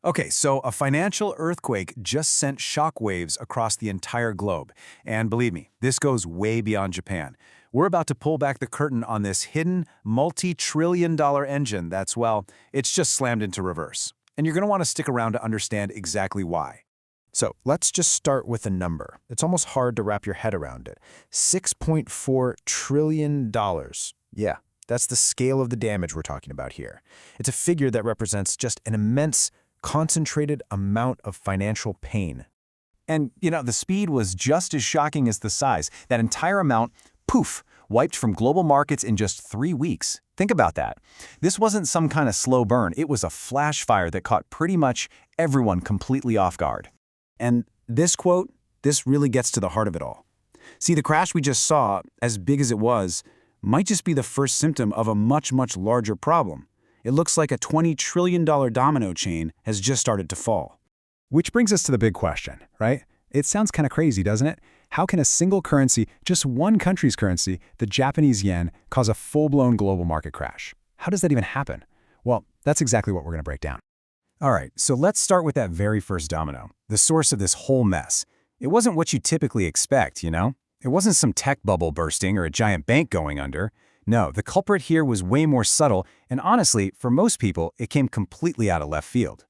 Okay, so a financial earthquake just sent shockwaves across the entire globe. And believe me, this goes way beyond Japan. We're about to pull back the curtain on this hidden, multi-trillion-dollar engine that's, well, it's just slammed into reverse. And you're going to want to stick around to understand exactly why. So let's just start with a number. It's almost hard to wrap your head around it. $6.4 trillion. Yeah, that's the scale of the damage we're talking about here. It's a figure that represents just an immense, concentrated amount of financial pain. And, the speed was just as shocking as the size. That entire amount, poof, wiped from global markets in just 3 weeks. Think about that. This wasn't some kind of slow burn. It was a flash fire that caught pretty much everyone completely off guard. And this quote, this really gets to the heart of it all. See, the crash we just saw, as big as it was, might just be the first symptom of a much, much larger problem. It looks like a $20 trillion domino chain has just started to fall. Which brings us to the big question, right? It sounds kind of crazy, doesn't it? How can a single currency, just one country's currency, the Japanese yen, cause a full-blown global market crash? How does that even happen? Well, that's exactly what we're going to break down. All right, so let's start with that very first domino, the source of this whole mess. It wasn't what you typically expect, It wasn't some tech bubble bursting or a giant bank going under. No, the culprit here was way more subtle, and honestly, for most people, it came completely out of left field.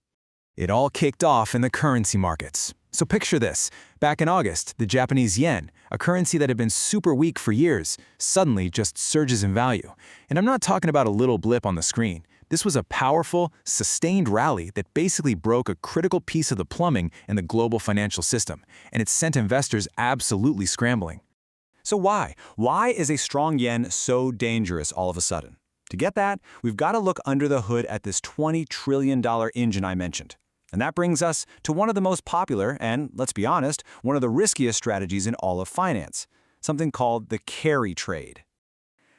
It all kicked off in the currency markets. So picture this. Back in August, the Japanese yen, a currency that had been super weak for years, suddenly just surges in value. And I'm not talking about a little blip on the screen. This was a powerful, sustained rally that basically broke a critical piece of the plumbing in the global financial system, and it sent investors absolutely scrambling. So why? Why is a strong yen so dangerous all of a sudden? To get that, we've got to look under the hood at this $20 trillion engine I mentioned. And that brings us to one of the most popular and, let's be honest, one of the riskiest strategies in all of finance, something called the carry trade.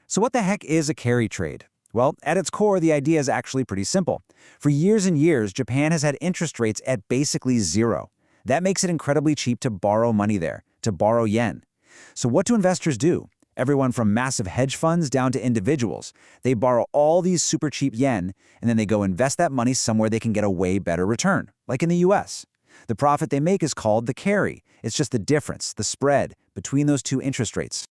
So what the heck is a carry trade? Well, at its core, the idea is actually pretty simple. For years and years, Japan has had interest rates at basically zero. That makes it incredibly cheap to borrow money there, to borrow yen. So what do investors do? Everyone from massive hedge funds down to individuals. They borrow all these super cheap yen, and then they go invest that money somewhere they can get a way better return, like in the US. The profit they make is called the carry. It's just the difference, the spread, between those two interest rates.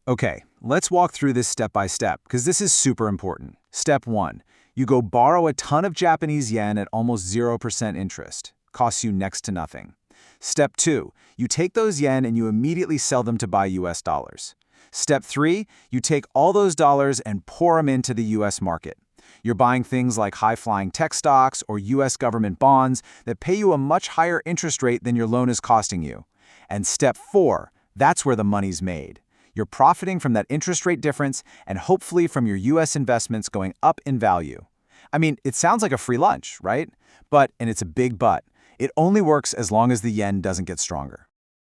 Okay, let's walk through this step by step, because this is super important. Step 1. You go borrow a ton of Japanese yen at almost 0% interest. Costs you next to nothing. Step 2. You take those yen and you immediately sell them to buy US dollars. Step 3. You take all those dollars and pour them into the US market. You're buying things like high-flying tech stocks or US government bonds that pay you a much higher interest rate than your loan is costing you. And step 4. That's where the money's made. You're profiting from that interest rate difference and hopefully from your US investments going up in value. I mean, it sounds like a free lunch, right? But, and it's a big but, it only works as long as the yen doesn't get stronger.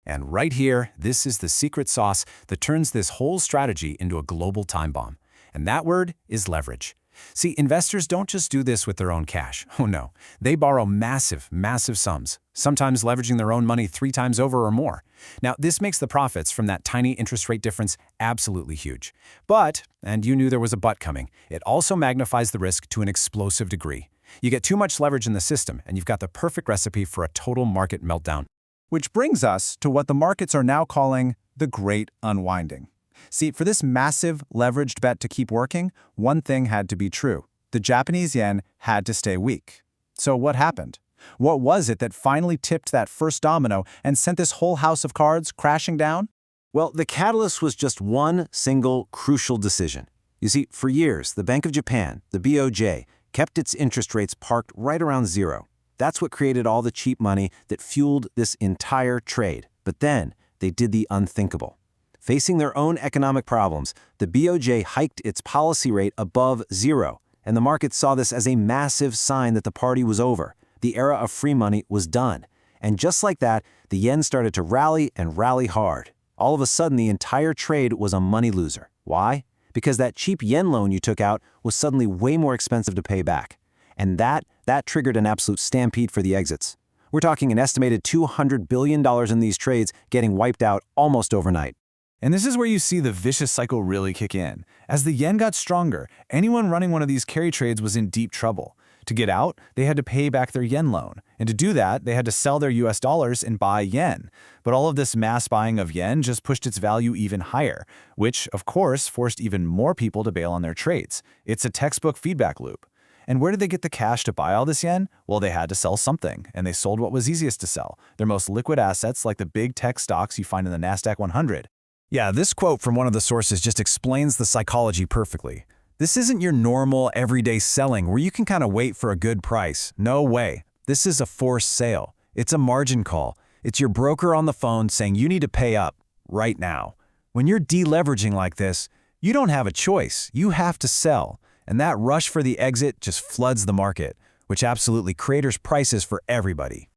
And right here, this is the secret sauce that turns this whole strategy into a global time bomb. And that word is leverage. See, investors don't just do this with their own cash. Oh no, they borrow massive, massive sums, sometimes leveraging their own money 3 times over or more. Now, this makes the profits from that tiny interest rate difference absolutely huge. But, and you knew there was a but coming, it also magnifies the risk to an explosive degree. You get too much leverage in the system, and you've got the perfect recipe for a total market meltdown. Which brings us to what the markets are now calling the Great Unwinding. See, for this massive, leveraged bet to keep working, one thing had to be true. The Japanese yen had to stay weak. So what happened? What was it that finally tipped that first domino and sent this whole house of cards crashing down? Well, the catalyst was just one single crucial decision. You see, for years, the Bank of Japan, the BOJ, kept its interest rates parked right around zero. That's what created all the cheap money that fueled this entire trade. But then, they did the unthinkable. Facing their own economic problems, the BOJ hiked its policy rate above zero, and the market saw this as a massive sign that the party was over. The era of free money was done. And just like that, the yen started to rally and rally hard. All of a sudden, the entire trade was a money loser. Why? Because that cheap yen loan you took out was suddenly way more expensive to pay back. And that triggered an absolute stampede for the exits. We're talking an estimated $200 billion in these trades getting wiped out almost overnight. And this is where you see the vicious cycle really kick in. As the yen got stronger, anyone running one of these carry trades was in deep trouble. To get out, they had to pay back their yen loan. And to do that, they had to sell their US dollars and buy yen. But all of this mass buying of yen just pushed its value even higher, which, of course, forced even more people to bail on their trades. It's a textbook feedback loop. And where did they get the cash to buy all this yen? Well, they had to sell something, and they sold what was easiest to sell, their most liquid assets like the big tech stocks you find in the NASDAQ 100. Yeah, this quote from one of the sources just explains the psychology perfectly. This isn't your normal, everyday selling where you can kind of wait for a good price. No way. This is a forced sale. It's a margin call. It's your broker on the phone saying you need to pay up right now. When you're deleveraging like this, you don't have a choice. You have to sell. And that rush for the exit just floods the market, which absolutely craters prices for everybody.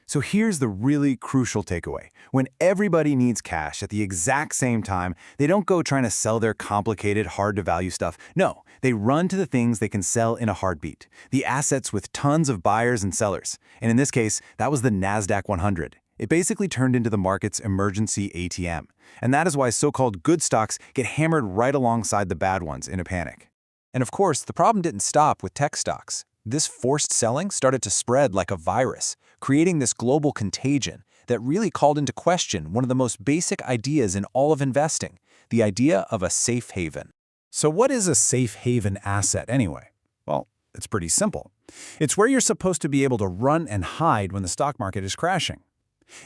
So here's the really crucial takeaway. When everybody needs cash at the exact same time, they don't go trying to sell their complicated, hard-to-value stuff. No, they run to the things they can sell in a heartbeat, the assets with tons of buyers and sellers. And in this case, that was the NASDAQ 100. It basically turned into the market's emergency ATM. And that is why so-called good stocks get hammered right alongside the bad ones in a panic. And of course, the problem didn't stop with tech stocks. This forced selling started to spread like a virus, creating this global contagion that really called into question one of the most basic ideas in all of investing, the idea of a safe haven. So what is a safe haven asset anyway? Well, it's pretty simple. It's where you're supposed to be able to run and hide when the stock market is crashing.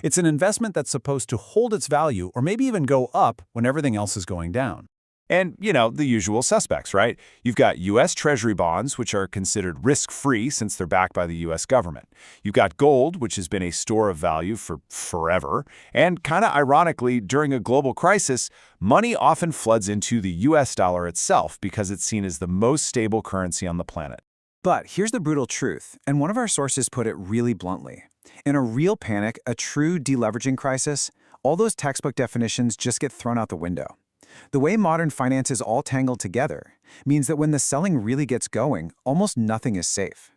It's an investment that's supposed to hold its value or maybe even go up when everything else is going down. And, the usual suspects, right? You've got U.S. Treasury bonds, which are considered risk-free since they're backed by the U.S. government. You've got gold, which has been a store of value for forever. And kind of ironically, during a global crisis, money often floods into the U.S. dollar itself because it's seen as the most stable currency on the planet. But here's the brutal truth, and one of our sources put it really bluntly. In a real panic, a true deleveraging crisis, all those textbook definitions just get thrown out the window. The way modern finance is all tangled together means that when the selling really gets going, almost nothing is safe.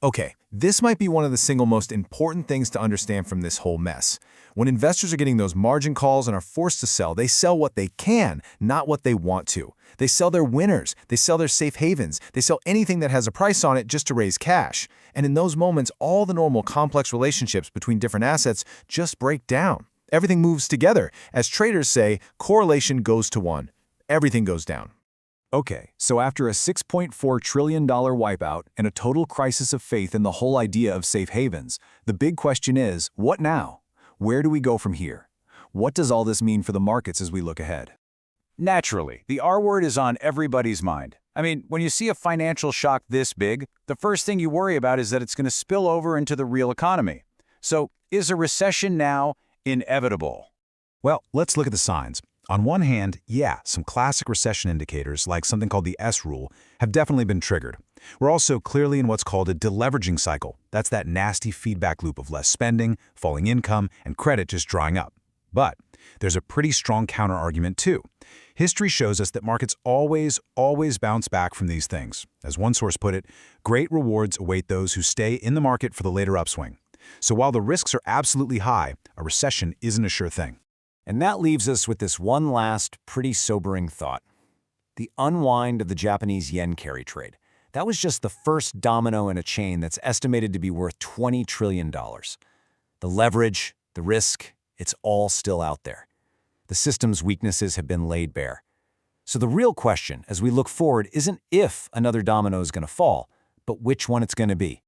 Okay, this might be one of the single most important things to understand from this whole mess. When investors are getting those margin calls and are forced to sell, they sell what they can, not what they want to. They sell their winners, they sell their safe havens, they sell anything that has a price on it just to raise cash. And in those moments, all the normal complex relationships between different assets just break down. Everything moves together. As traders say, correlation goes to 1. Everything goes down. Okay, so after a $6.4 trillion wipeout and a total crisis of faith in the whole idea of safe havens, the big question is, what now? Where do we go from here? What does all this mean for the markets as we look ahead? Naturally, the R word is on everybody's mind. I mean, when you see a financial shock this big, the first thing you worry about is that it's going to spill over into the real economy. So, is a recession now inevitable? Well, let's look at the signs. On one hand, yeah, some classic recession indicators, like something called the S rule, have definitely been triggered. We're also clearly in what's called a deleveraging cycle. That's that nasty feedback loop of less spending, falling income, and credit just drying up. But there's a pretty strong counterargument too. History shows us that markets always bounce back from these things. As one source put it, great rewards await those who stay in the market for the later upswing. So while the risks are absolutely high, a recession isn't a sure thing. And that leaves us with this one last, pretty sobering thought. The unwind of the Japanese yen carry trade. That was just the first domino in a chain that's estimated to be worth $20 trillion. The leverage, the risk, it's all still out there. The system's weaknesses have been laid bare. So the real question as we look forward isn't if another domino is going to fall, but which one it's going to be.